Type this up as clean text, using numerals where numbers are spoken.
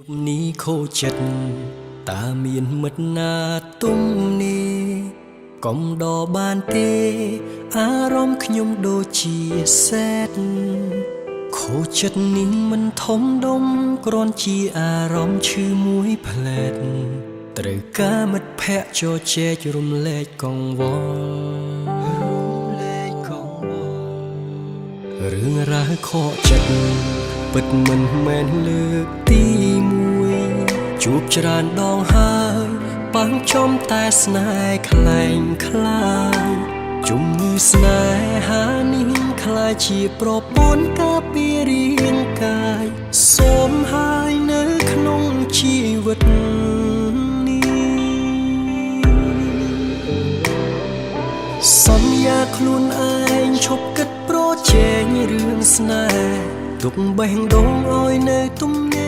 ជប់នេះខូចចិត្តតាមានមិត្តណាទុំនេះកុំដកបានទេអារម្មណ៍ខ្ញុំដូចជាសែតខូចចិត្តនេះមិនធំដុំគ្រាន់ជាអារម្មណ៍ឈឺមួយផ្លែតត្រូវការមិត្តភក្តិជជែករំលែកកង្វល់រឿងរ៉ាវខកចិត្តពិតមិនមែនលើកទី1ជួបច្រើនដងហើយបាំងចំតែស្នេហ៍ខ្លែងខ្លាយជំងឺស្នេហានេះខ្លាយជាប្រព័ន្ធការពាររាងកាយសូមហើយនៅក្នុងជីវិតនេះសន្យាខ្លួនឯងឈប់គិតប្រជែងរឿងស្នេហ៍ទុកបេះដូងឲ្យនៅទំនេរ